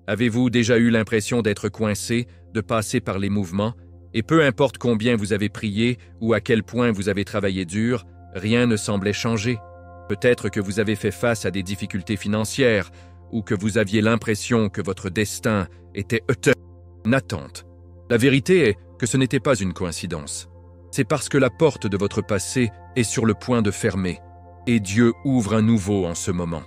Avez-vous déjà eu l'impression d'être coincé, de passer par les mouvements, et peu importe combien vous avez prié ou à quel point vous avez travaillé dur, rien ne semblait changer? Peut-être que vous avez fait face à des difficultés financières ou que vous aviez l'impression que votre destin était une attente. La vérité est que ce n'était pas une coïncidence. C'est parce que la porte de votre passé est sur le point de fermer et Dieu ouvre un nouveau en ce moment.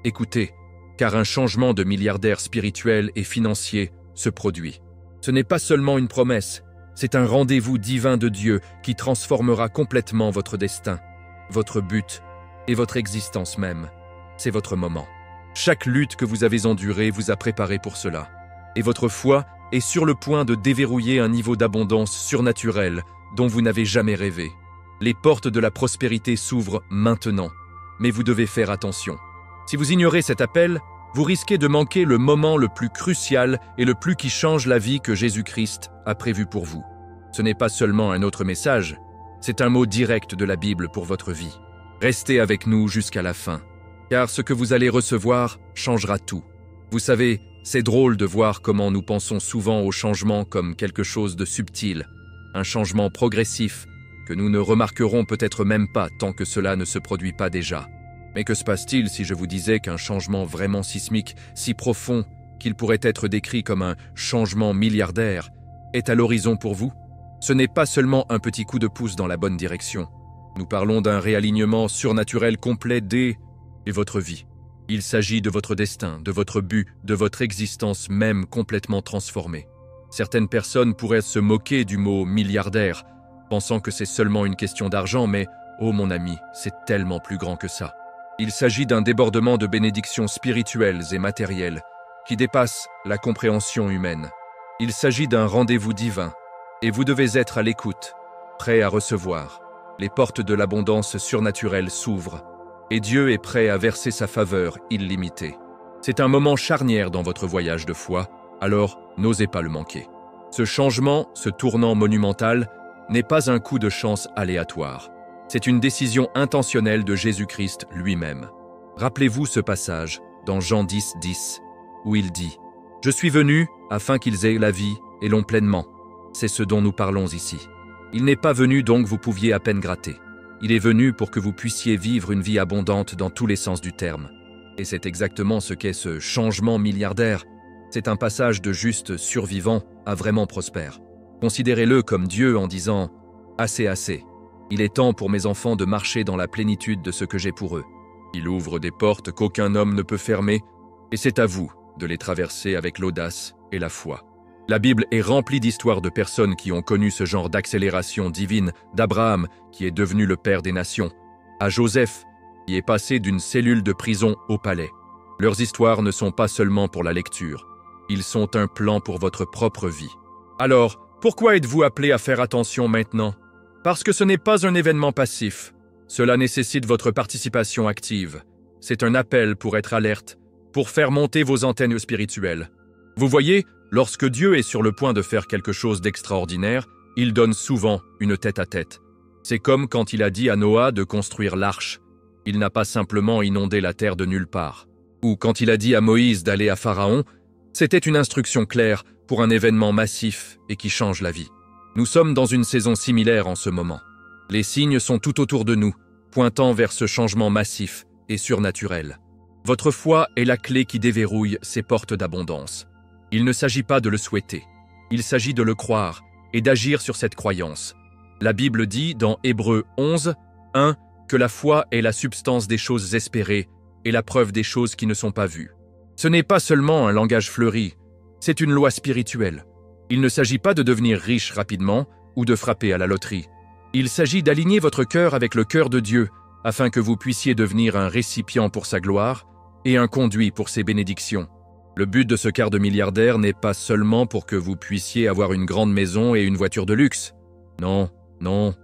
Écoutez, car un changement de milliardaire spirituel et financier se produit. Ce n'est pas seulement une promesse, c'est un rendez-vous divin de Dieu qui transformera complètement votre destin, votre but et votre existence même. C'est votre moment. Chaque lutte que vous avez endurée vous a préparé pour cela. Et votre foi est sur le point de déverrouiller un niveau d'abondance surnaturelle dont vous n'avez jamais rêvé. Les portes de la prospérité s'ouvrent maintenant, mais vous devez faire attention. Si vous ignorez cet appel, vous risquez de manquer le moment le plus crucial et le plus qui change la vie que Jésus-Christ a prévu pour vous. Ce n'est pas seulement un autre message, c'est un mot direct de la Bible pour votre vie. Restez avec nous jusqu'à la fin, car ce que vous allez recevoir changera tout. Vous savez, c'est drôle de voir comment nous pensons souvent au changement comme quelque chose de subtil, un changement progressif que nous ne remarquerons peut-être même pas tant que cela ne se produit pas déjà. Mais que se passe-t-il si je vous disais qu'un changement vraiment sismique, si profond qu'il pourrait être décrit comme un changement milliardaire, est à l'horizon pour vous? Ce n'est pas seulement un petit coup de pouce dans la bonne direction. Nous parlons d'un réalignement surnaturel complet et votre vie. Il s'agit de votre destin, de votre but, de votre existence même complètement transformée. Certaines personnes pourraient se moquer du mot milliardaire, pensant que c'est seulement une question d'argent, mais, oh mon ami, c'est tellement plus grand que ça. Il s'agit d'un débordement de bénédictions spirituelles et matérielles qui dépasse la compréhension humaine. Il s'agit d'un rendez-vous divin et vous devez être à l'écoute, prêt à recevoir. Les portes de l'abondance surnaturelle s'ouvrent et Dieu est prêt à verser sa faveur illimitée. C'est un moment charnière dans votre voyage de foi, alors n'osez pas le manquer. Ce changement, ce tournant monumental, n'est pas un coup de chance aléatoire. C'est une décision intentionnelle de Jésus-Christ lui-même. Rappelez-vous ce passage dans Jean 10, 10, où il dit « Je suis venu afin qu'ils aient la vie et l'ont pleinement ». C'est ce dont nous parlons ici. Il n'est pas venu donc vous pouviez à peine gratter. Il est venu pour que vous puissiez vivre une vie abondante dans tous les sens du terme. Et c'est exactement ce qu'est ce changement milliardaire. C'est un passage de juste survivant à vraiment prospère. Considérez-le comme Dieu en disant « Assez, assez. Il est temps pour mes enfants de marcher dans la plénitude de ce que j'ai pour eux. Il ouvre des portes qu'aucun homme ne peut fermer, et c'est à vous de les traverser avec l'audace et la foi. » La Bible est remplie d'histoires de personnes qui ont connu ce genre d'accélération divine, d'Abraham, qui est devenu le père des nations, à Joseph, qui est passé d'une cellule de prison au palais. Leurs histoires ne sont pas seulement pour la lecture, ils sont un plan pour votre propre vie. Alors, pourquoi êtes-vous appelé à faire attention maintenant? Parce que ce n'est pas un événement passif. Cela nécessite votre participation active. C'est un appel pour être alerte, pour faire monter vos antennes spirituelles. Vous voyez, lorsque Dieu est sur le point de faire quelque chose d'extraordinaire, il donne souvent une tête-à-tête. C'est comme quand il a dit à Noah de construire l'arche. Il n'a pas simplement inondé la terre de nulle part. Ou quand il a dit à Moïse d'aller à Pharaon, c'était une instruction claire pour un événement massif et qui change la vie. Nous sommes dans une saison similaire en ce moment. Les signes sont tout autour de nous, pointant vers ce changement massif et surnaturel. Votre foi est la clé qui déverrouille ces portes d'abondance. Il ne s'agit pas de le souhaiter, il s'agit de le croire et d'agir sur cette croyance. La Bible dit dans Hébreux 11, 1 que la foi est la substance des choses espérées et la preuve des choses qui ne sont pas vues. Ce n'est pas seulement un langage fleuri, c'est une loi spirituelle. Il ne s'agit pas de devenir riche rapidement ou de frapper à la loterie. Il s'agit d'aligner votre cœur avec le cœur de Dieu afin que vous puissiez devenir un récipient pour sa gloire et un conduit pour ses bénédictions. Le but de ce quart de milliardaire n'est pas seulement pour que vous puissiez avoir une grande maison et une voiture de luxe. Non, non,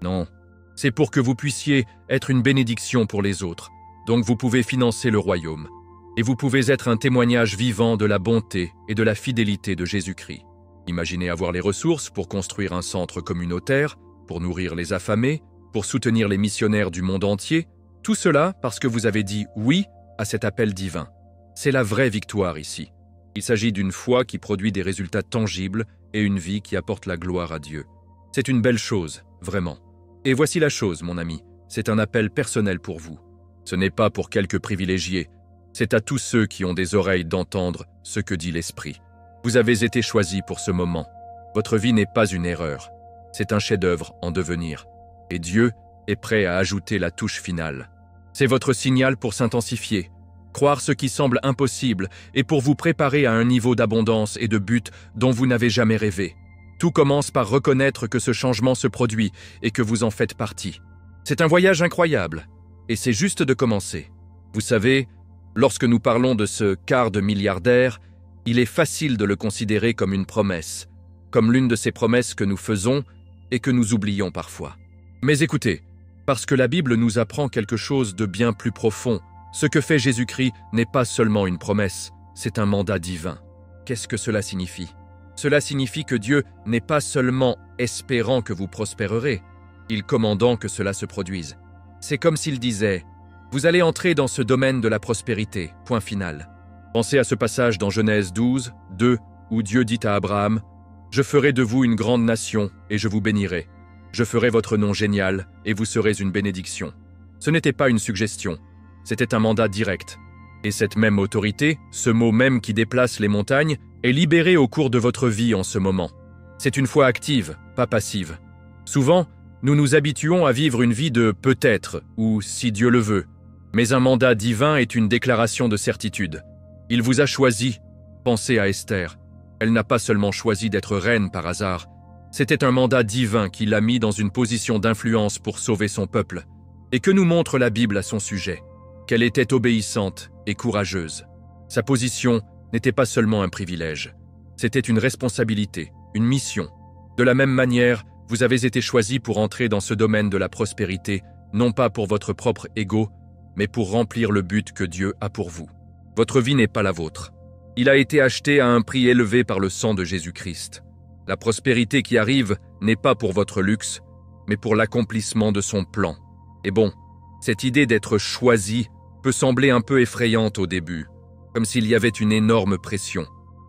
non. C'est pour que vous puissiez être une bénédiction pour les autres. Donc vous pouvez financer le royaume. Et vous pouvez être un témoignage vivant de la bonté et de la fidélité de Jésus-Christ. Imaginez avoir les ressources pour construire un centre communautaire, pour nourrir les affamés, pour soutenir les missionnaires du monde entier. Tout cela parce que vous avez dit oui à cet appel divin. C'est la vraie victoire ici. Il s'agit d'une foi qui produit des résultats tangibles et une vie qui apporte la gloire à Dieu. C'est une belle chose, vraiment. Et voici la chose, mon ami, c'est un appel personnel pour vous. Ce n'est pas pour quelques privilégiés, c'est à tous ceux qui ont des oreilles d'entendre ce que dit l'Esprit. Vous avez été choisis pour ce moment. Votre vie n'est pas une erreur, c'est un chef-d'œuvre en devenir. Et Dieu est prêt à ajouter la touche finale. C'est votre signal pour s'intensifier, croire ce qui semble impossible et pour vous préparer à un niveau d'abondance et de but dont vous n'avez jamais rêvé. Tout commence par reconnaître que ce changement se produit et que vous en faites partie. C'est un voyage incroyable, et c'est juste de commencer. Vous savez, lorsque nous parlons de ce quart de milliardaire, il est facile de le considérer comme une promesse, comme l'une de ces promesses que nous faisons et que nous oublions parfois. Mais écoutez, parce que la Bible nous apprend quelque chose de bien plus profond, ce que fait Jésus-Christ n'est pas seulement une promesse, c'est un mandat divin. Qu'est-ce que cela signifie ? Cela signifie que Dieu n'est pas seulement espérant que vous prospérerez, il commandant que cela se produise. C'est comme s'il disait « Vous allez entrer dans ce domaine de la prospérité, point final ». Pensez à ce passage dans Genèse 12, 2, où Dieu dit à Abraham « Je ferai de vous une grande nation et je vous bénirai. Je ferai votre nom génial et vous serez une bénédiction. » Ce n'était pas une suggestion, c'était un mandat direct. Et cette même autorité, ce mot même qui déplace les montagnes, est libéré au cours de votre vie en ce moment. C'est une foi active, pas passive. Souvent, nous nous habituons à vivre une vie de peut-être ou si Dieu le veut. Mais un mandat divin est une déclaration de certitude. Il vous a choisi. Pensez à Esther. Elle n'a pas seulement choisi d'être reine par hasard. C'était un mandat divin qui l'a mis dans une position d'influence pour sauver son peuple. Et que nous montre la Bible à son sujet ? Qu'elle était obéissante et courageuse. Sa position n'était pas seulement un privilège. C'était une responsabilité, une mission. De la même manière, vous avez été choisi pour entrer dans ce domaine de la prospérité, non pas pour votre propre ego, mais pour remplir le but que Dieu a pour vous. Votre vie n'est pas la vôtre. Il a été acheté à un prix élevé par le sang de Jésus-Christ. La prospérité qui arrive n'est pas pour votre luxe, mais pour l'accomplissement de son plan. Et bon, cette idée d'être choisi peut sembler un peu effrayante au début, comme s'il y avait une énorme pression.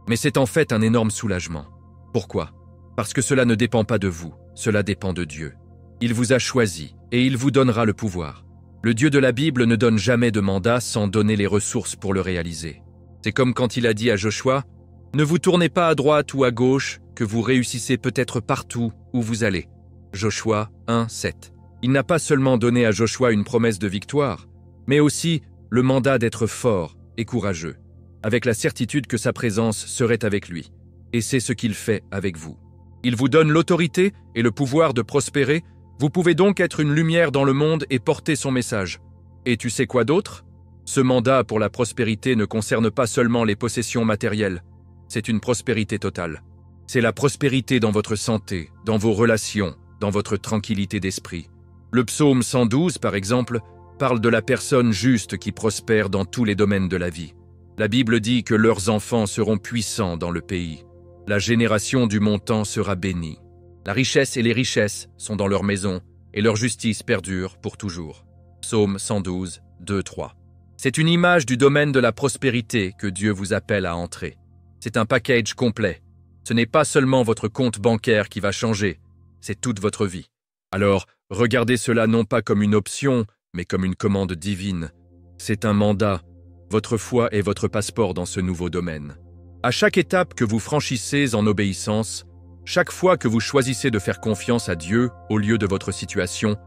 Mais c'est en fait un énorme soulagement. Pourquoi ? Parce que cela ne dépend pas de vous, cela dépend de Dieu. Il vous a choisi et il vous donnera le pouvoir. Le Dieu de la Bible ne donne jamais de mandat sans donner les ressources pour le réaliser. C'est comme quand il a dit à Joshua « Ne vous tournez pas à droite ou à gauche, que vous réussissez peut-être partout où vous allez. » Joshua 1, 7. Il n'a pas seulement donné à Joshua une promesse de victoire, mais aussi le mandat d'être fort et courageux, avec la certitude que sa présence serait avec lui. Et c'est ce qu'il fait avec vous. Il vous donne l'autorité et le pouvoir de prospérer. Vous pouvez donc être une lumière dans le monde et porter son message. Et tu sais quoi d'autre ? Ce mandat pour la prospérité ne concerne pas seulement les possessions matérielles. C'est une prospérité totale. C'est la prospérité dans votre santé, dans vos relations, dans votre tranquillité d'esprit. Le psaume 112, par exemple, parle de la personne juste qui prospère dans tous les domaines de la vie. La Bible dit que leurs enfants seront puissants dans le pays. La génération du montant sera bénie. La richesse et les richesses sont dans leur maison, et leur justice perdure pour toujours. Psaume 112, 2, 3. C'est une image du domaine de la prospérité que Dieu vous appelle à entrer. C'est un package complet. Ce n'est pas seulement votre compte bancaire qui va changer, c'est toute votre vie. Alors, regardez cela non pas comme une option, mais comme une commande divine. C'est un mandat. Votre foi est votre passeport dans ce nouveau domaine. À chaque étape que vous franchissez en obéissance, chaque fois que vous choisissez de faire confiance à Dieu au lieu de votre situation,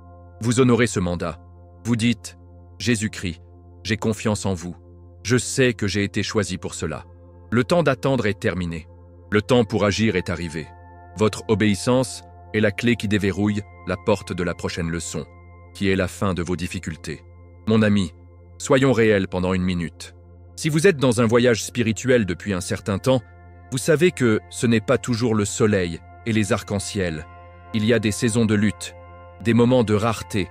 vous honorez ce mandat. Vous dites « Jésus-Christ, j'ai confiance en vous. Je sais que j'ai été choisi pour cela. Le temps d'attendre est terminé. Le temps pour agir est arrivé. Votre obéissance est la clé qui déverrouille la porte de la prochaine leçon, qui est la fin de vos difficultés. Mon ami, soyons réels pendant une minute. Si vous êtes dans un voyage spirituel depuis un certain temps, vous savez que ce n'est pas toujours le soleil et les arcs-en-ciel. Il y a des saisons de lutte, des moments de rareté,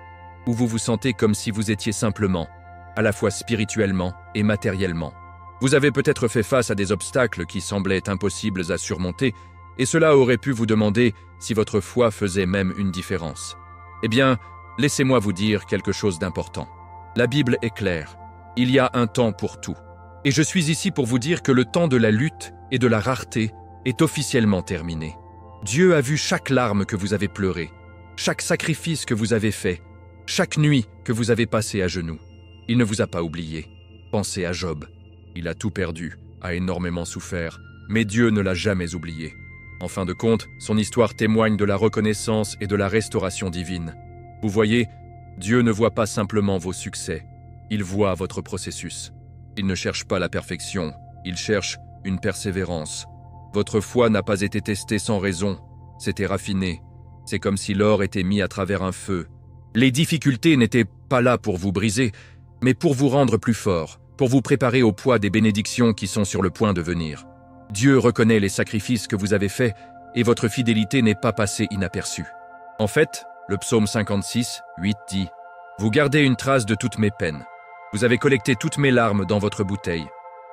où vous vous sentez comme si vous étiez simplement, à la fois spirituellement et matériellement. Vous avez peut-être fait face à des obstacles qui semblaient impossibles à surmonter, et cela aurait pu vous demander si votre foi faisait même une différence. Eh bien, laissez-moi vous dire quelque chose d'important. La Bible est claire. Il y a un temps pour tout. Et je suis ici pour vous dire que le temps de la lutte et de la rareté est officiellement terminé. Dieu a vu chaque larme que vous avez pleurée, chaque sacrifice que vous avez fait, chaque nuit que vous avez passée à genoux. Il ne vous a pas oublié. Pensez à Job. Il a tout perdu, a énormément souffert, mais Dieu ne l'a jamais oublié. En fin de compte, son histoire témoigne de la reconnaissance et de la restauration divine. Vous voyez, Dieu ne voit pas simplement vos succès, il voit votre processus. Il ne cherche pas la perfection, il cherche une persévérance. Votre foi n'a pas été testée sans raison, c'était raffiné. C'est comme si l'or était mis à travers un feu. Les difficultés n'étaient pas là pour vous briser, mais pour vous rendre plus fort, pour vous préparer au poids des bénédictions qui sont sur le point de venir. Dieu reconnaît les sacrifices que vous avez faits et votre fidélité n'est pas passée inaperçue. En fait, le psaume 56, 8 dit « Vous gardez une trace de toutes mes peines. Vous avez collecté toutes mes larmes dans votre bouteille.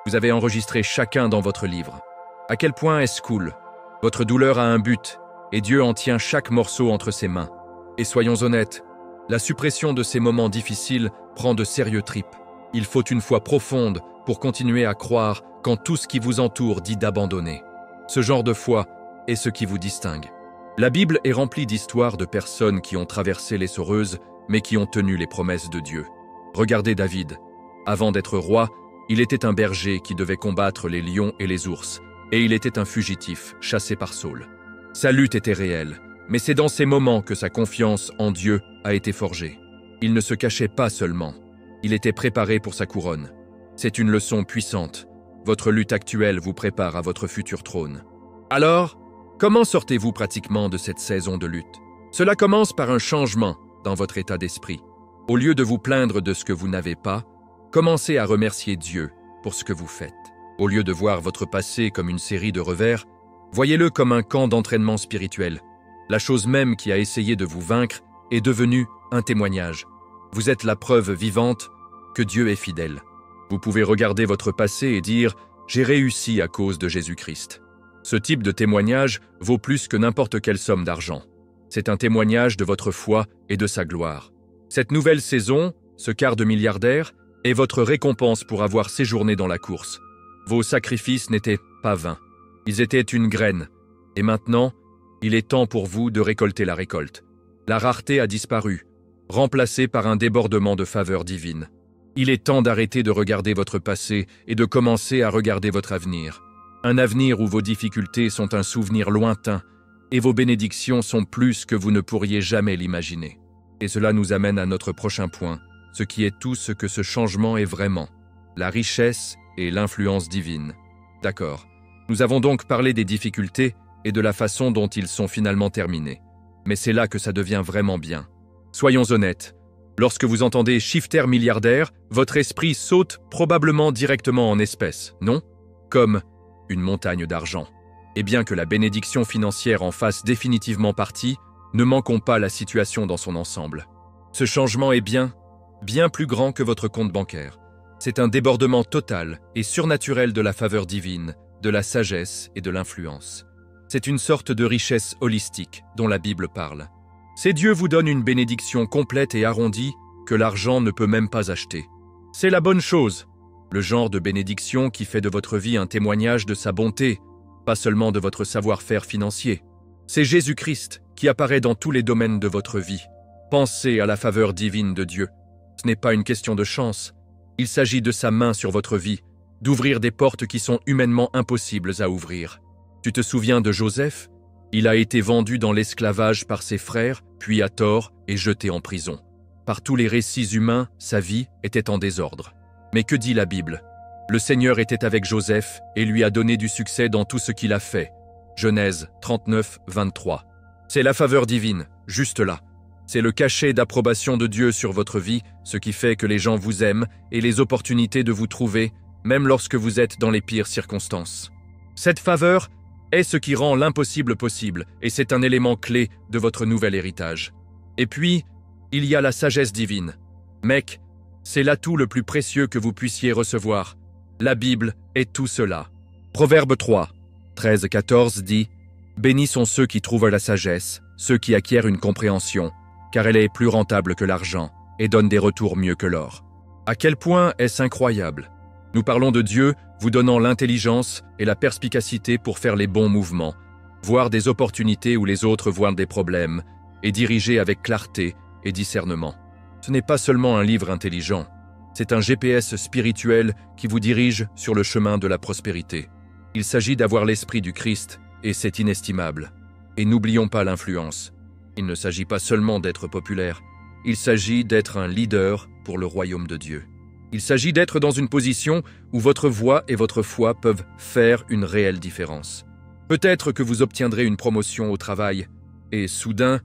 Vous avez enregistré chacun dans votre livre. À quel point est-ce cool? Votre douleur a un but, et Dieu en tient chaque morceau entre ses mains. Et soyons honnêtes, la suppression de ces moments difficiles prend de sérieux tripes. Il faut une foi profonde pour continuer à croire quand tout ce qui vous entoure dit d'abandonner. Ce genre de foi est ce qui vous distingue. La Bible est remplie d'histoires de personnes qui ont traversé l'essoreuse, mais qui ont tenu les promesses de Dieu. Regardez David. Avant d'être roi, il était un berger qui devait combattre les lions et les ours, et il était un fugitif, chassé par Saül. Sa lutte était réelle, mais c'est dans ces moments que sa confiance en Dieu a été forgée. Il ne se cachait pas seulement, il était préparé pour sa couronne. C'est une leçon puissante. Votre lutte actuelle vous prépare à votre futur trône. Alors, comment sortez-vous pratiquement de cette saison de lutte? Cela commence par un changement dans votre état d'esprit. Au lieu de vous plaindre de ce que vous n'avez pas, commencez à remercier Dieu pour ce que vous faites. Au lieu de voir votre passé comme une série de revers, voyez-le comme un camp d'entraînement spirituel. La chose même qui a essayé de vous vaincre est devenue un témoignage. Vous êtes la preuve vivante que Dieu est fidèle. Vous pouvez regarder votre passé et dire « J'ai réussi à cause de Jésus-Christ ». Ce type de témoignage vaut plus que n'importe quelle somme d'argent. C'est un témoignage de votre foi et de sa gloire. Cette nouvelle saison, ce quart de milliardaire, est votre récompense pour avoir séjourné dans la course. Vos sacrifices n'étaient pas vains. Ils étaient une graine. Et maintenant, il est temps pour vous de récolter la récolte. La rareté a disparu, remplacée par un débordement de faveur divine. Il est temps d'arrêter de regarder votre passé et de commencer à regarder votre avenir. Un avenir où vos difficultés sont un souvenir lointain et vos bénédictions sont plus que vous ne pourriez jamais l'imaginer. Et cela nous amène à notre prochain point, ce qui est tout ce que ce changement est vraiment, la richesse et l'influence divine. D'accord, nous avons donc parlé des difficultés et de la façon dont ils sont finalement terminés. Mais c'est là que ça devient vraiment bien. Soyons honnêtes, lorsque vous entendez shifter milliardaire, votre esprit saute probablement directement en espèces, non? Comme une montagne d'argent. Et bien que la bénédiction financière en fasse définitivement partie, ne manquons pas la situation dans son ensemble. Ce changement est bien plus grand que votre compte bancaire. C'est un débordement total et surnaturel de la faveur divine, de la sagesse et de l'influence. C'est une sorte de richesse holistique dont la Bible parle. C'est Dieu vous donne une bénédiction complète et arrondie que l'argent ne peut même pas acheter. C'est la bonne chose, le genre de bénédiction qui fait de votre vie un témoignage de sa bonté, pas seulement de votre savoir-faire financier. C'est Jésus-Christ qui apparaît dans tous les domaines de votre vie. Pensez à la faveur divine de Dieu. Ce n'est pas une question de chance. Il s'agit de sa main sur votre vie, d'ouvrir des portes qui sont humainement impossibles à ouvrir. Tu te souviens de Joseph? Il a été vendu dans l'esclavage par ses frères, puis à tort et jeté en prison. Par tous les récits humains, sa vie était en désordre. Mais que dit la Bible? Le Seigneur était avec Joseph et lui a donné du succès dans tout ce qu'il a fait. Genèse 39, 23. C'est la faveur divine, juste là. C'est le cachet d'approbation de Dieu sur votre vie, ce qui fait que les gens vous aiment et les opportunités de vous trouver, même lorsque vous êtes dans les pires circonstances. Cette faveur est ce qui rend l'impossible possible et c'est un élément clé de votre nouvel héritage. Et puis, il y a la sagesse divine. Mec, c'est l'atout le plus précieux que vous puissiez recevoir. La Bible est tout cela. Proverbe 3, 13-14 dit « Bénis sont ceux qui trouvent la sagesse, ceux qui acquièrent une compréhension, car elle est plus rentable que l'argent et donne des retours mieux que l'or. » À quel point est-ce incroyable? Nous parlons de Dieu vous donnant l'intelligence et la perspicacité pour faire les bons mouvements, voir des opportunités où les autres voient des problèmes, et diriger avec clarté et discernement. Ce n'est pas seulement un livre intelligent, c'est un GPS spirituel qui vous dirige sur le chemin de la prospérité. Il s'agit d'avoir l'esprit du Christ, et c'est inestimable. Et n'oublions pas l'influence. Il ne s'agit pas seulement d'être populaire, il s'agit d'être un leader pour le royaume de Dieu. Il s'agit d'être dans une position où votre voix et votre foi peuvent faire une réelle différence. Peut-être que vous obtiendrez une promotion au travail, et soudain,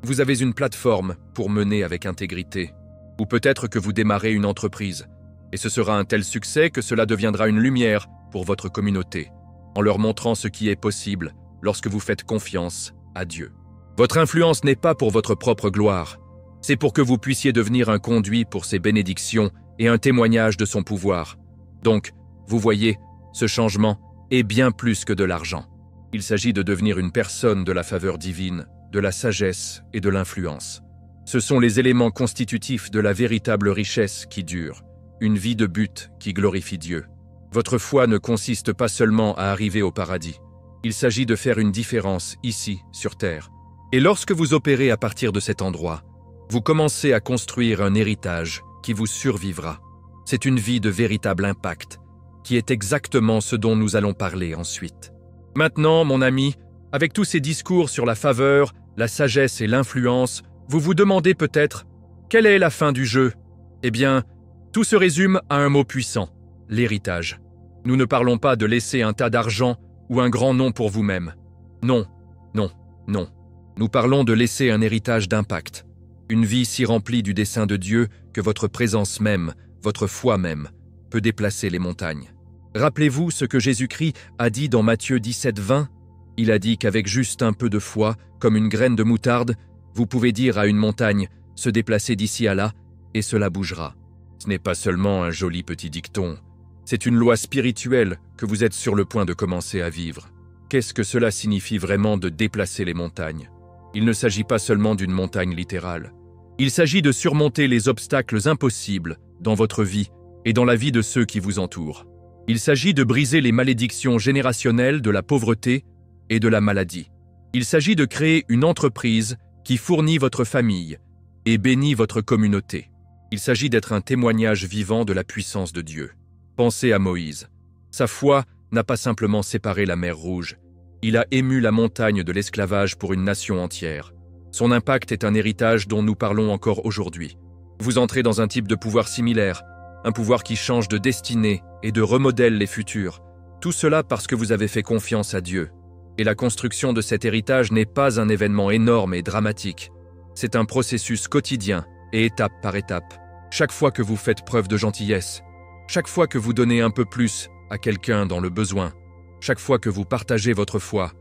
vous avez une plateforme pour mener avec intégrité. Ou peut-être que vous démarrez une entreprise, et ce sera un tel succès que cela deviendra une lumière pour votre communauté, en leur montrant ce qui est possible lorsque vous faites confiance à Dieu. Votre influence n'est pas pour votre propre gloire, c'est pour que vous puissiez devenir un conduit pour ses bénédictions et un témoignage de son pouvoir. Donc, vous voyez, ce changement est bien plus que de l'argent. Il s'agit de devenir une personne de la faveur divine, de la sagesse et de l'influence. Ce sont les éléments constitutifs de la véritable richesse qui dure, une vie de but qui glorifie Dieu. Votre foi ne consiste pas seulement à arriver au paradis. Il s'agit de faire une différence ici, sur terre. Et lorsque vous opérez à partir de cet endroit, vous commencez à construire un héritage qui vous survivra. C'est une vie de véritable impact, qui est exactement ce dont nous allons parler ensuite. Maintenant, mon ami, avec tous ces discours sur la faveur, la sagesse et l'influence, vous vous demandez peut-être, quelle est la fin du jeu? Eh bien, tout se résume à un mot puissant, l'héritage. Nous ne parlons pas de laisser un tas d'argent ou un grand nom pour vous-même. Non, non, non. Nous parlons de laisser un héritage d'impact. Une vie si remplie du dessein de Dieu que votre présence même, votre foi même, peut déplacer les montagnes. Rappelez-vous ce que Jésus-Christ a dit dans Matthieu 17:20. Il a dit qu'avec juste un peu de foi, comme une graine de moutarde, vous pouvez dire à une montagne « se déplacer d'ici à là » et cela bougera. Ce n'est pas seulement un joli petit dicton, c'est une loi spirituelle que vous êtes sur le point de commencer à vivre. Qu'est-ce que cela signifie vraiment de déplacer les montagnes? Il ne s'agit pas seulement d'une montagne littérale. Il s'agit de surmonter les obstacles impossibles dans votre vie et dans la vie de ceux qui vous entourent. Il s'agit de briser les malédictions générationnelles de la pauvreté et de la maladie. Il s'agit de créer une entreprise qui fournit votre famille et bénit votre communauté. Il s'agit d'être un témoignage vivant de la puissance de Dieu. Pensez à Moïse. Sa foi n'a pas simplement séparé la mer Rouge. Il a ému la montagne de l'esclavage pour une nation entière. Son impact est un héritage dont nous parlons encore aujourd'hui. Vous entrez dans un type de pouvoir similaire, un pouvoir qui change de destinée et de remodèle les futurs. Tout cela parce que vous avez fait confiance à Dieu. Et la construction de cet héritage n'est pas un événement énorme et dramatique. C'est un processus quotidien et étape par étape. Chaque fois que vous faites preuve de gentillesse, chaque fois que vous donnez un peu plus à quelqu'un dans le besoin, chaque fois que vous partagez votre foi,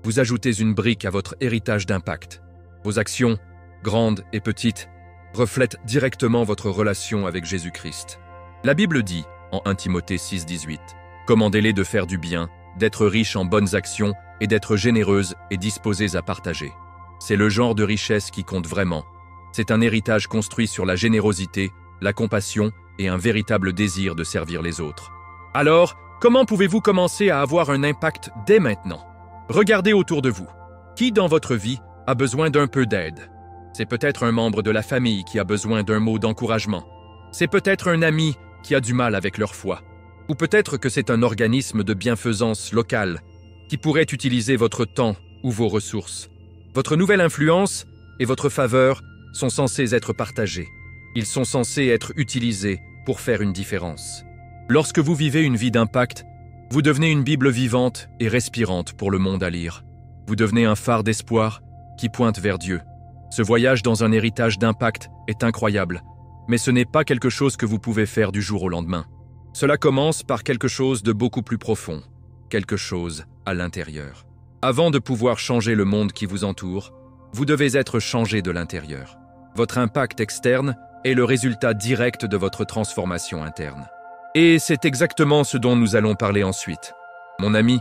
vous ajoutez une brique à votre héritage d'impact. Vos actions, grandes et petites, reflètent directement votre relation avec Jésus-Christ. La Bible dit, en 1 Timothée 6,18, « Commandez-les de faire du bien, d'être riches en bonnes actions et d'être généreuses et disposées à partager. » C'est le genre de richesse qui compte vraiment. C'est un héritage construit sur la générosité, la compassion et un véritable désir de servir les autres. Alors, comment pouvez-vous commencer à avoir un impact dès maintenant? Regardez autour de vous. Qui dans votre vie a besoin d'un peu d'aide? C'est peut-être un membre de la famille qui a besoin d'un mot d'encouragement. C'est peut-être un ami qui a du mal avec leur foi. Ou peut-être que c'est un organisme de bienfaisance locale qui pourrait utiliser votre temps ou vos ressources. Votre nouvelle influence et votre faveur sont censés être partagés. Ils sont censés être utilisés pour faire une différence. Lorsque vous vivez une vie d'impact, vous devenez une Bible vivante et respirante pour le monde à lire. Vous devenez un phare d'espoir qui pointe vers Dieu. Ce voyage dans un héritage d'impact est incroyable, mais ce n'est pas quelque chose que vous pouvez faire du jour au lendemain. Cela commence par quelque chose de beaucoup plus profond, quelque chose à l'intérieur. Avant de pouvoir changer le monde qui vous entoure, vous devez être changé de l'intérieur. Votre impact externe est le résultat direct de votre transformation interne. Et c'est exactement ce dont nous allons parler ensuite. Mon ami,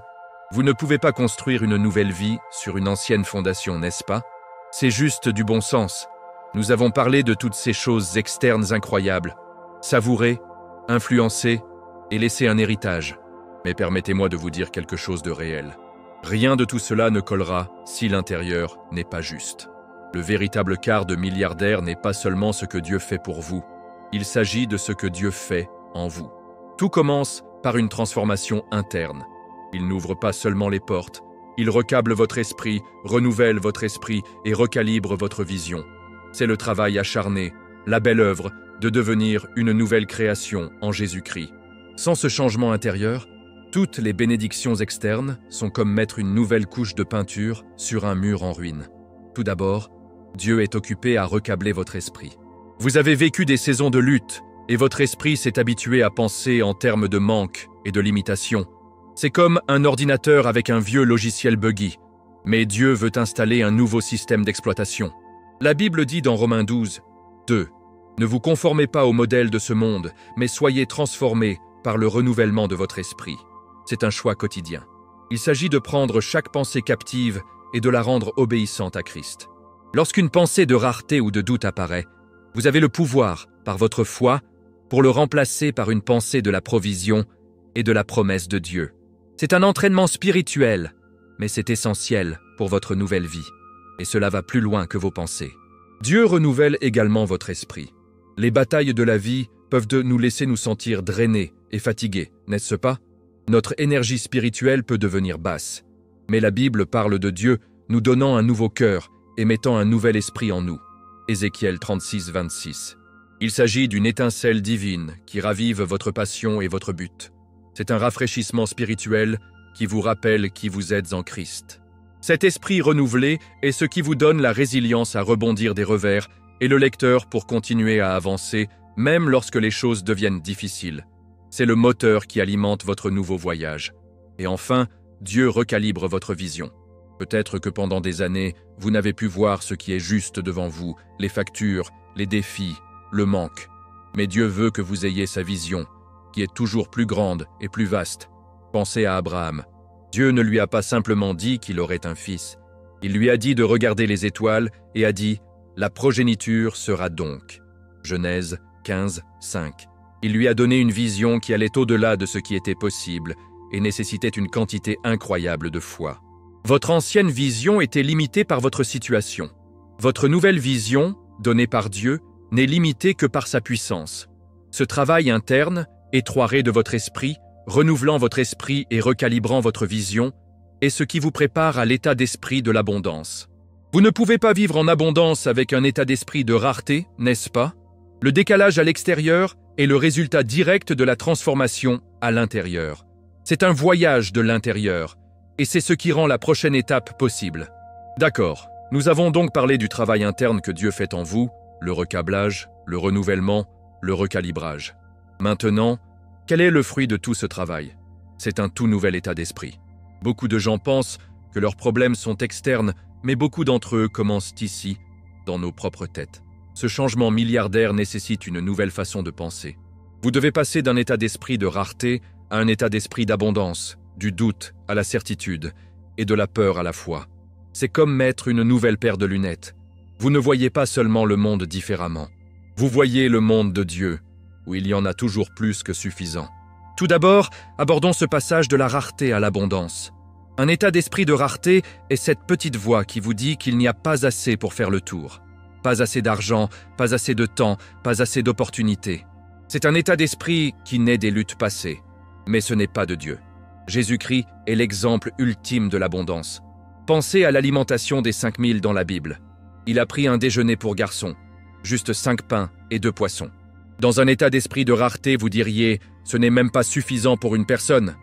vous ne pouvez pas construire une nouvelle vie sur une ancienne fondation, n'est-ce pas? C'est juste du bon sens. Nous avons parlé de toutes ces choses externes incroyables. Savourer, influencer, et laisser un héritage. Mais permettez-moi de vous dire quelque chose de réel. Rien de tout cela ne collera si l'intérieur n'est pas juste. Le véritable quart de milliardaire n'est pas seulement ce que Dieu fait pour vous. Il s'agit de ce que Dieu fait en vous. Tout commence par une transformation interne. Il n'ouvre pas seulement les portes, il recable votre esprit, renouvelle votre esprit et recalibre votre vision. C'est le travail acharné, la belle œuvre de devenir une nouvelle création en Jésus-Christ. Sans ce changement intérieur, toutes les bénédictions externes sont comme mettre une nouvelle couche de peinture sur un mur en ruine. Tout d'abord, Dieu est occupé à recabler votre esprit. Vous avez vécu des saisons de lutte et votre esprit s'est habitué à penser en termes de manque et de limitation. C'est comme un ordinateur avec un vieux logiciel buggy, mais Dieu veut installer un nouveau système d'exploitation. La Bible dit dans Romains 12, 2, « Ne vous conformez pas au modèle de ce monde, mais soyez transformés par le renouvellement de votre esprit. » C'est un choix quotidien. Il s'agit de prendre chaque pensée captive et de la rendre obéissante à Christ. Lorsqu'une pensée de rareté ou de doute apparaît, vous avez le pouvoir, par votre foi, pour le remplacer par une pensée de la provision et de la promesse de Dieu. C'est un entraînement spirituel, mais c'est essentiel pour votre nouvelle vie. Et cela va plus loin que vos pensées. Dieu renouvelle également votre esprit. Les batailles de la vie peuvent nous laisser nous sentir drainés et fatigués, n'est-ce pas? Notre énergie spirituelle peut devenir basse. Mais la Bible parle de Dieu nous donnant un nouveau cœur et mettant un nouvel esprit en nous. Ézéchiel 36, 26. Il s'agit d'une étincelle divine qui ravive votre passion et votre but. C'est un rafraîchissement spirituel qui vous rappelle qui vous êtes en Christ. Cet esprit renouvelé est ce qui vous donne la résilience à rebondir des revers et le lecteur pour continuer à avancer, même lorsque les choses deviennent difficiles. C'est le moteur qui alimente votre nouveau voyage. Et enfin, Dieu recalibre votre vision. Peut-être que pendant des années, vous n'avez pu voir ce qui est juste devant vous, les factures, les défis, le manque. Mais Dieu veut que vous ayez sa vision, qui est toujours plus grande et plus vaste. Pensez à Abraham. Dieu ne lui a pas simplement dit qu'il aurait un fils. Il lui a dit de regarder les étoiles et a dit « La progéniture sera donc ». Genèse 15, 5. Il lui a donné une vision qui allait au-delà de ce qui était possible et nécessitait une quantité incroyable de foi. Votre ancienne vision était limitée par votre situation. Votre nouvelle vision, donnée par Dieu, n'est limitée que par sa puissance. Ce travail interne, étroiré de votre esprit, renouvelant votre esprit et recalibrant votre vision, est ce qui vous prépare à l'état d'esprit de l'abondance. Vous ne pouvez pas vivre en abondance avec un état d'esprit de rareté, n'est-ce pas? Le décalage à l'extérieur est le résultat direct de la transformation à l'intérieur. C'est un voyage de l'intérieur, et c'est ce qui rend la prochaine étape possible. D'accord, nous avons donc parlé du travail interne que Dieu fait en vous, le recablage, le renouvellement, le recalibrage. Maintenant, quel est le fruit de tout ce travail? C'est un tout nouvel état d'esprit. Beaucoup de gens pensent que leurs problèmes sont externes, mais beaucoup d'entre eux commencent ici, dans nos propres têtes. Ce changement milliardaire nécessite une nouvelle façon de penser. Vous devez passer d'un état d'esprit de rareté à un état d'esprit d'abondance, du doute à la certitude et de la peur à la foi. C'est comme mettre une nouvelle paire de lunettes. Vous ne voyez pas seulement le monde différemment. Vous voyez le monde de Dieu, où il y en a toujours plus que suffisant. Tout d'abord, abordons ce passage de la rareté à l'abondance. Un état d'esprit de rareté est cette petite voix qui vous dit qu'il n'y a pas assez pour faire le tour. Pas assez d'argent, pas assez de temps, pas assez d'opportunités. C'est un état d'esprit qui naît des luttes passées. Mais ce n'est pas de Dieu. Jésus-Christ est l'exemple ultime de l'abondance. Pensez à l'alimentation des 5000 dans la Bible. Il a pris un déjeuner pour garçons, juste 5 pains et 2 poissons. Dans un état d'esprit de rareté, vous diriez « ce n'est même pas suffisant pour une personne ».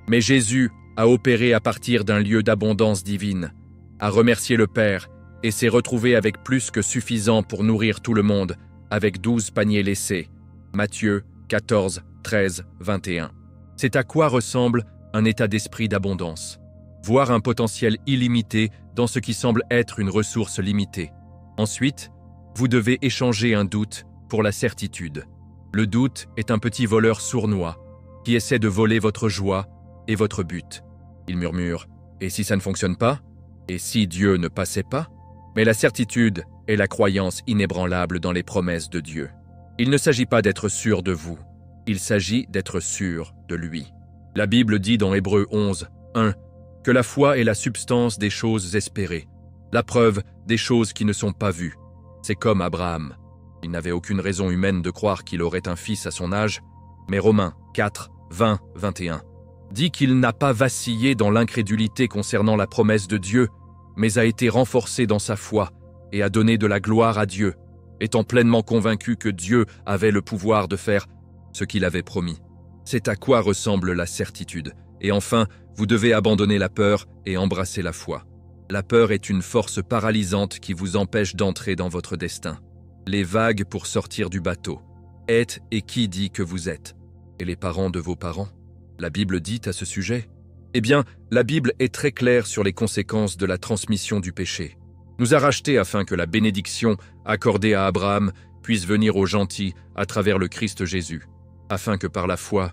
Mais Jésus a opéré à partir d'un lieu d'abondance divine, a remercié le Père et s'est retrouvé avec plus que suffisant pour nourrir tout le monde, avec 12 paniers laissés. Matthieu 14, 13, 21. C'est à quoi ressemble un état d'esprit d'abondance. Voir un potentiel illimité dans ce qui semble être une ressource limitée. Ensuite, vous devez échanger un doute pour la certitude. Le doute est un petit voleur sournois qui essaie de voler votre joie et votre but. Il murmure « Et si ça ne fonctionne pas? Et si Dieu ne passait pas ?» Mais la certitude est la croyance inébranlable dans les promesses de Dieu. Il ne s'agit pas d'être sûr de vous, il s'agit d'être sûr de lui. La Bible dit dans Hébreux 11, 1, que la foi est la substance des choses espérées, la preuve des choses qui ne sont pas vues. C'est comme Abraham. Il n'avait aucune raison humaine de croire qu'il aurait un fils à son âge, mais Romains 4, 20, 21 dit qu'il n'a pas vacillé dans l'incrédulité concernant la promesse de Dieu, mais a été renforcé dans sa foi et a donné de la gloire à Dieu, étant pleinement convaincu que Dieu avait le pouvoir de faire ce qu'il avait promis. C'est à quoi ressemble la certitude. Et enfin, vous devez abandonner la peur et embrasser la foi. La peur est une force paralysante qui vous empêche d'entrer dans votre destin. Les vagues pour sortir du bateau. Êtes et qui dit que vous êtes? Et les parents de vos parents? La Bible dit à ce sujet? Eh bien, la Bible est très claire sur les conséquences de la transmission du péché. Nous a rachetés afin que la bénédiction accordée à Abraham puisse venir aux gentils à travers le Christ Jésus, afin que par la foi,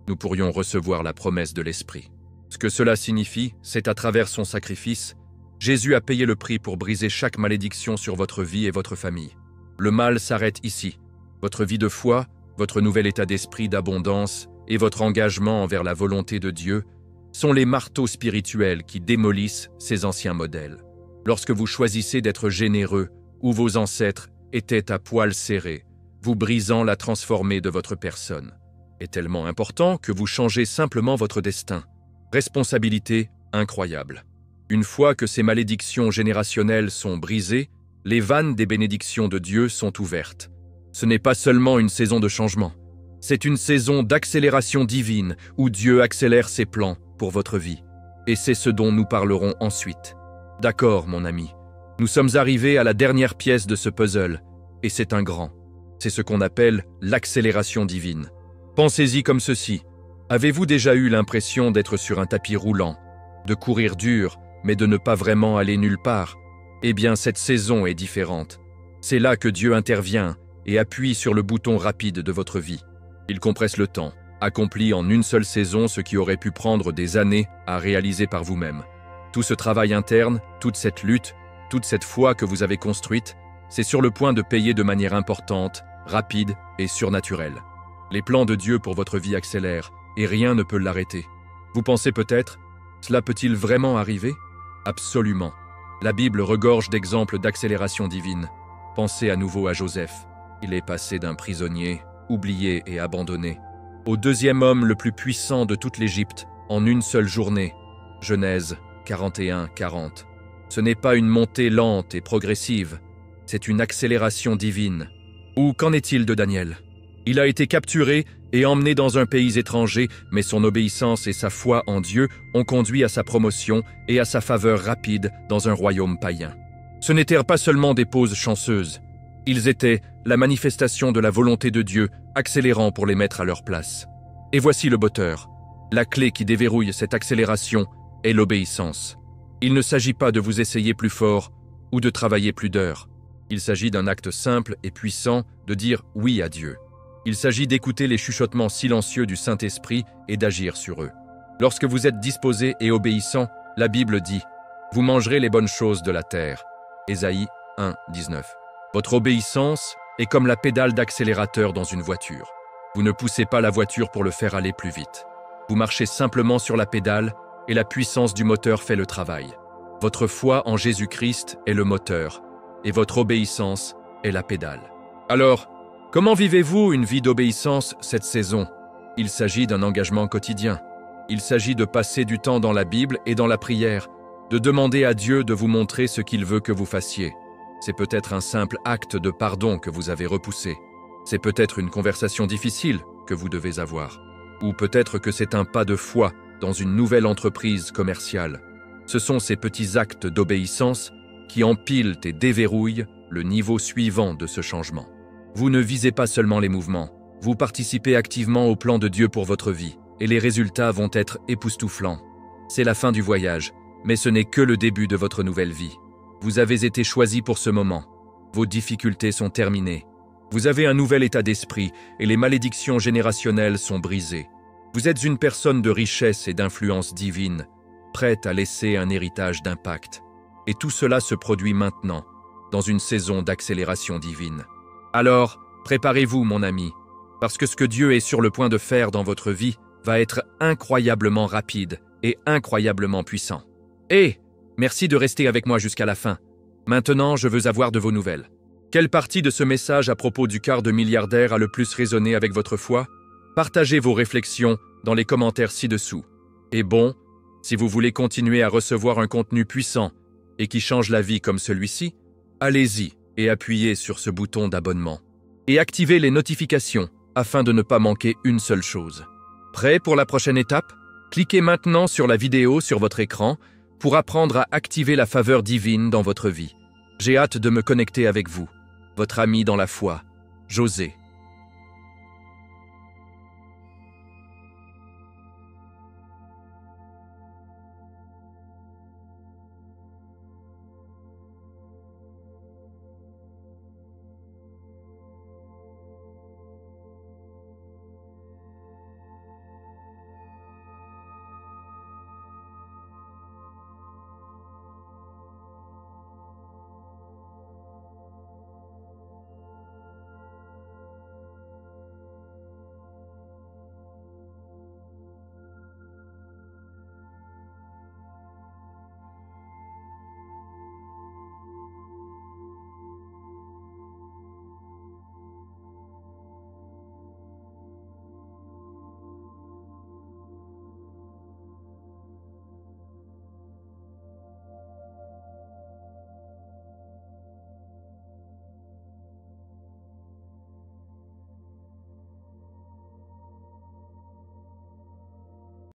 nous pourrions recevoir la promesse de l'Esprit. Ce que cela signifie, c'est à travers son sacrifice, Jésus a payé le prix pour briser chaque malédiction sur votre vie et votre famille. Le mal s'arrête ici. Votre vie de foi, votre nouvel état d'esprit d'abondance et votre engagement envers la volonté de Dieu sont les marteaux spirituels qui démolissent ces anciens modèles. Lorsque vous choisissez d'être généreux, où vos ancêtres étaient à poil serré, vous brisant la transformée de votre personne, est tellement important que vous changez simplement votre destin. Responsabilité incroyable. Une fois que ces malédictions générationnelles sont brisées, les vannes des bénédictions de Dieu sont ouvertes. Ce n'est pas seulement une saison de changement, c'est une saison d'accélération divine où Dieu accélère ses plans pour votre vie. Et c'est ce dont nous parlerons ensuite. D'accord, mon ami, nous sommes arrivés à la dernière pièce de ce puzzle, et c'est un grand. C'est ce qu'on appelle l'accélération divine. Pensez-y comme ceci. Avez-vous déjà eu l'impression d'être sur un tapis roulant, de courir dur, mais de ne pas vraiment aller nulle part? Eh bien, cette saison est différente. C'est là que Dieu intervient et appuie sur le bouton rapide de votre vie. Il compresse le temps, accomplit en une seule saison ce qui aurait pu prendre des années à réaliser par vous-même. Tout ce travail interne, toute cette lutte, toute cette foi que vous avez construite, c'est sur le point de payer de manière importante, rapide et surnaturelle. Les plans de Dieu pour votre vie accélèrent et rien ne peut l'arrêter. Vous pensez peut-être, cela peut-il vraiment arriver? Absolument. La Bible regorge d'exemples d'accélération divine. Pensez à nouveau à Joseph. Il est passé d'un prisonnier, oublié et abandonné, au deuxième homme le plus puissant de toute l'Égypte en une seule journée. Genèse 41-40. Ce n'est pas une montée lente et progressive, c'est une accélération divine. Ou qu'en est-il de Daniel? Il a été capturé et emmené dans un pays étranger, mais son obéissance et sa foi en Dieu ont conduit à sa promotion et à sa faveur rapide dans un royaume païen. Ce n'étaient pas seulement des pauses chanceuses, ils étaient la manifestation de la volonté de Dieu, accélérant pour les mettre à leur place. Et voici le botteur. La clé qui déverrouille cette accélération est l'obéissance. Il ne s'agit pas de vous essayer plus fort ou de travailler plus d'heures. Il s'agit d'un acte simple et puissant de dire oui à Dieu. Il s'agit d'écouter les chuchotements silencieux du Saint-Esprit et d'agir sur eux. Lorsque vous êtes disposé et obéissant, la Bible dit « Vous mangerez les bonnes choses de la terre » Ésaïe 1, 19. Votre obéissance est comme la pédale d'accélérateur dans une voiture. Vous ne poussez pas la voiture pour le faire aller plus vite. Vous marchez simplement sur la pédale et la puissance du moteur fait le travail. Votre foi en Jésus-Christ est le moteur et votre obéissance est la pédale. Alors, comment vivez-vous une vie d'obéissance cette saison? Il s'agit d'un engagement quotidien. Il s'agit de passer du temps dans la Bible et dans la prière, de demander à Dieu de vous montrer ce qu'il veut que vous fassiez. C'est peut-être un simple acte de pardon que vous avez repoussé. C'est peut-être une conversation difficile que vous devez avoir. Ou peut-être que c'est un pas de foi dans une nouvelle entreprise commerciale. Ce sont ces petits actes d'obéissance qui empilent et déverrouillent le niveau suivant de ce changement. Vous ne visez pas seulement les mouvements, vous participez activement au plan de Dieu pour votre vie, et les résultats vont être époustouflants. C'est la fin du voyage, mais ce n'est que le début de votre nouvelle vie. Vous avez été choisi pour ce moment. Vos difficultés sont terminées. Vous avez un nouvel état d'esprit et les malédictions générationnelles sont brisées. Vous êtes une personne de richesse et d'influence divine, prête à laisser un héritage d'impact. Et tout cela se produit maintenant, dans une saison d'accélération divine. Alors, préparez-vous, mon ami, parce que ce que Dieu est sur le point de faire dans votre vie va être incroyablement rapide et incroyablement puissant. Et merci de rester avec moi jusqu'à la fin. Maintenant, je veux avoir de vos nouvelles. Quelle partie de ce message à propos du quart de milliardaire a le plus résonné avec votre foi? Partagez vos réflexions dans les commentaires ci-dessous. Et bon, si vous voulez continuer à recevoir un contenu puissant et qui change la vie comme celui-ci, allez-y et appuyez sur ce bouton d'abonnement. Et activez les notifications afin de ne pas manquer une seule chose. Prêt pour la prochaine étape? Cliquez maintenant sur la vidéo sur votre écran pour apprendre à activer la faveur divine dans votre vie. J'ai hâte de me connecter avec vous, votre ami dans la foi, José.